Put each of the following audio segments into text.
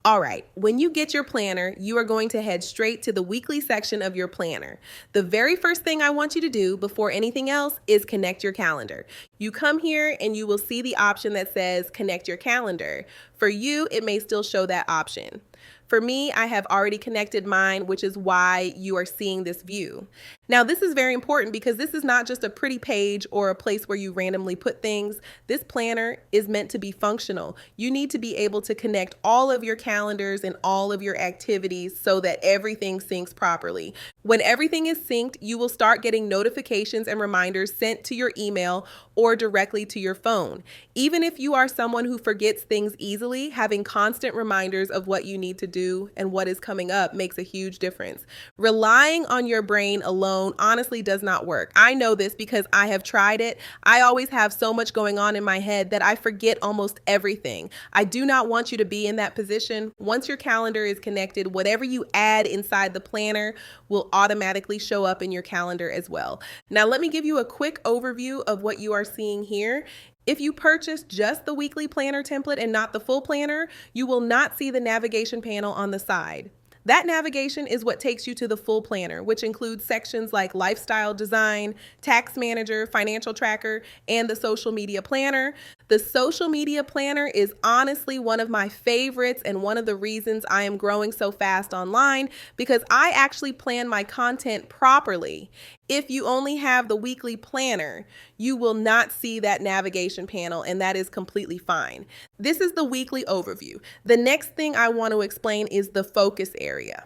All right, when you get your planner, you are going to head straight to the weekly section of your planner. The very first thing I want you to do before anything else is connect your calendar. You come here and you will see the option that says connect your calendar. For you, it may still show that option. For me, I have already connected mine, which is why you are seeing this view. Now, this is very important because this is not just a pretty page or a place where you randomly put things. This planner is meant to be functional. You need to be able to connect all of your calendars and all of your activities so that everything syncs properly. When everything is synced, you will start getting notifications and reminders sent to your email or directly to your phone. Even if you are someone who forgets things easily, having constant reminders of what you need to do and what is coming up makes a huge difference. Relying on your brain alone honestly does not work. I know this because I have tried it. I always have so much going on in my head that I forget almost everything. I do not want you to be in that position. Once your calendar is connected, whatever you add inside the planner will automatically show up in your calendar as well. Now, let me give you a quick overview of what you are seeing here. If you purchase just the weekly planner template and not the full planner, you will not see the navigation panel on the side. That navigation is what takes you to the full planner, which includes sections like lifestyle design, tax manager, financial tracker, and the social media planner. The social media planner is honestly one of my favorites and one of the reasons I am growing so fast online because I actually plan my content properly. If you only have the weekly planner, you will not see that navigation panel, and that is completely fine. This is the weekly overview. The next thing I want to explain is the focus area.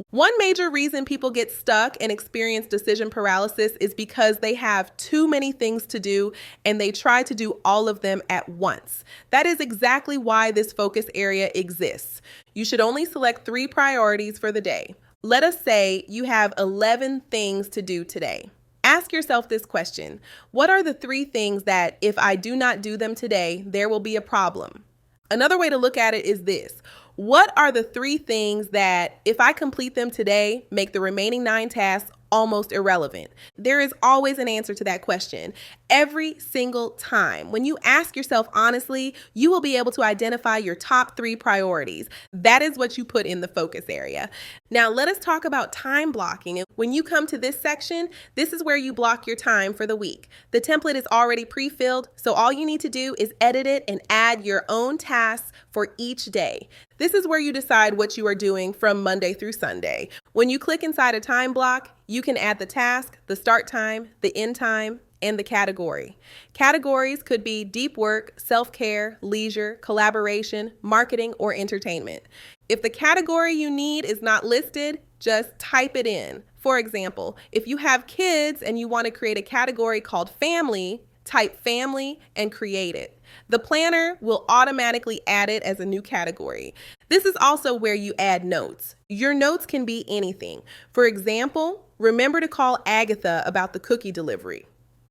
One major reason people get stuck and experience decision paralysis is because they have too many things to do and they try to do all of them at once. That is exactly why this focus area exists. You should only select 3 priorities for the day. Let us say you have 11 things to do today. Ask yourself this question: what are the 3 things that if I do not do them today, there will be a problem? Another way to look at it is this: what are the 3 things that if I complete them today, make the remaining 9 tasks almost irrelevant? There is always an answer to that question. Every single time. When you ask yourself honestly, you will be able to identify your top 3 priorities. That is what you put in the focus area. Now let us talk about time blocking. When you come to this section, this is where you block your time for the week. The template is already pre-filled, so all you need to do is edit it and add your own tasks for each day. This is where you decide what you are doing from Monday through Sunday. When you click inside a time block, you can add the task, the start time, the end time, and the category. Categories could be deep work, self-care, leisure, collaboration, marketing, or entertainment. If the category you need is not listed, just type it in. For example, if you have kids and you want to create a category called family, type family and create it. The planner will automatically add it as a new category. This is also where you add notes. Your notes can be anything. For example, remember to call Agatha about the cookie delivery.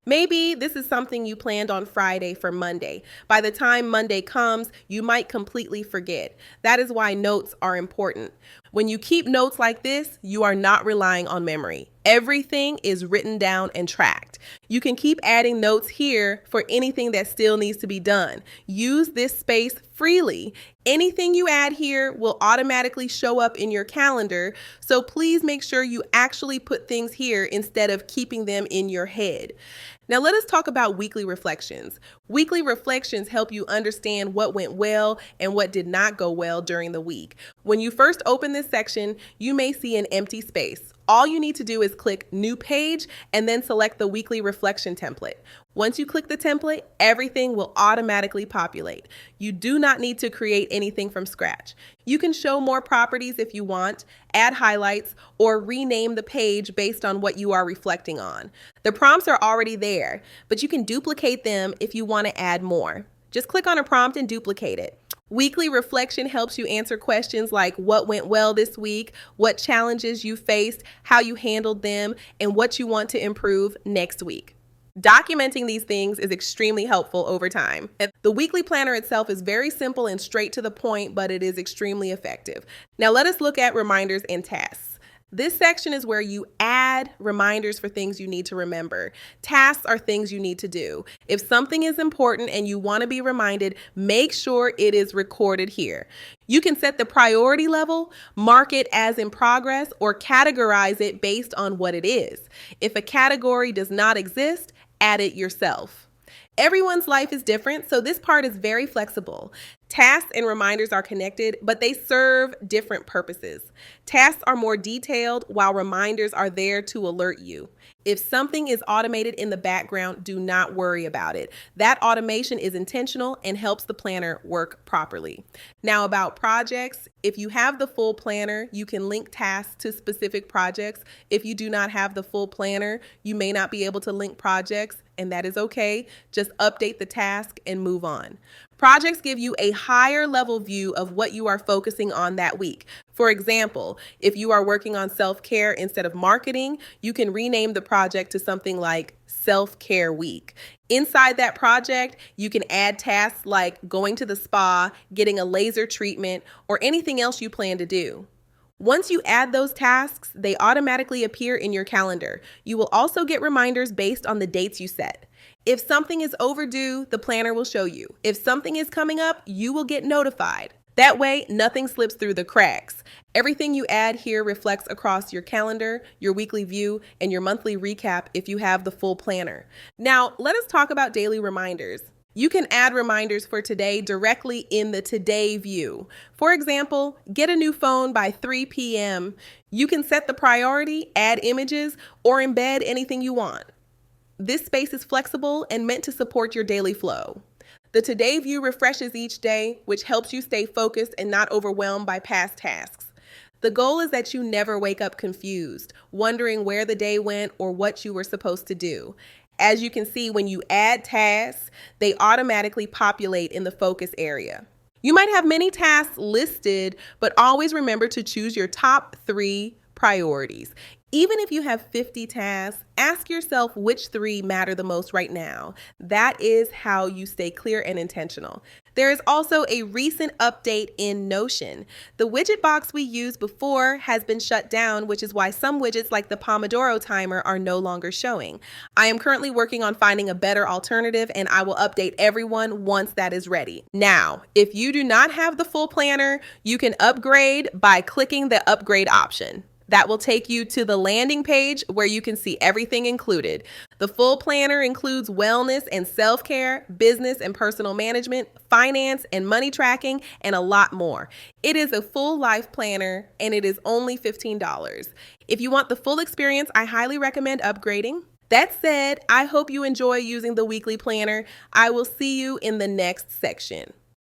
Maybe this is something you planned on Friday for Monday. By the time Monday comes, you might completely forget. That is why notes are important. When you keep notes like this, you are not relying on memory. Everything is written down and tracked. You can keep adding notes here for anything that still needs to be done. Use this space freely. Anything you add here will automatically show up in your calendar, so please make sure you actually put things here instead of keeping them in your head. Now let us talk about weekly reflections. Weekly reflections help you understand what went well and what did not go well during the week. When you first open this section, you may see an empty space. All you need to do is click New Page and then select the weekly reflection template. Once you click the template, everything will automatically populate. You do not need to create anything from scratch. You can show more properties if you want, add highlights, or rename the page based on what you are reflecting on. The prompts are already there, but you can duplicate them if you want to add more. Just click on a prompt and duplicate it. Weekly reflection helps you answer questions like what went well this week, what challenges you faced, how you handled them, and what you want to improve next week. Documenting these things is extremely helpful over time. The weekly planner itself is very simple and straight to the point, but it is extremely effective. Now let us look at reminders and tasks. This section is where you add reminders for things you need to remember. Tasks are things you need to do. If something is important and you want to be reminded, make sure it is recorded here. You can set the priority level, mark it as in progress, or categorize it based on what it is. If a category does not exist, add it yourself. Everyone's life is different, so this part is very flexible. Tasks and reminders are connected, but they serve different purposes. Tasks are more detailed, while reminders are there to alert you. If something is automated in the background, do not worry about it. That automation is intentional and helps the planner work properly. Now about projects, if you have the full planner, you can link tasks to specific projects. If you do not have the full planner, you may not be able to link projects, and that is okay. Just update the task and move on. Projects give you a higher level view of what you are focusing on that week. For example, if you are working on self-care instead of marketing, you can rename the project to something like Self-Care Week. Inside that project, you can add tasks like going to the spa, getting a laser treatment, or anything else you plan to do. Once you add those tasks, they automatically appear in your calendar. You will also get reminders based on the dates you set. If something is overdue, the planner will show you. If something is coming up, you will get notified. That way, nothing slips through the cracks. Everything you add here reflects across your calendar, your weekly view, and your monthly recap if you have the full planner. Now, let us talk about daily reminders. You can add reminders for today directly in the Today view. For example, get a new phone by 3 p.m. You can set the priority, add images, or embed anything you want. This space is flexible and meant to support your daily flow. The Today view refreshes each day, which helps you stay focused and not overwhelmed by past tasks. The goal is that you never wake up confused, wondering where the day went or what you were supposed to do. As you can see, when you add tasks, they automatically populate in the focus area. You might have many tasks listed, but always remember to choose your top 3 priorities. Even if you have 50 tasks, ask yourself which 3 matter the most right now. That is how you stay clear and intentional. There is also a recent update in Notion. The widget box we used before has been shut down, which is why some widgets like the Pomodoro timer are no longer showing. I am currently working on finding a better alternative, and I will update everyone once that is ready. Now, if you do not have the full planner, you can upgrade by clicking the upgrade option. That will take you to the landing page where you can see everything included. The full planner includes wellness and self-care, business and personal management, finance and money tracking, and a lot more. It is a full life planner and it is only $15. If you want the full experience, I highly recommend upgrading. That said, I hope you enjoy using the weekly planner. I will see you in the next section.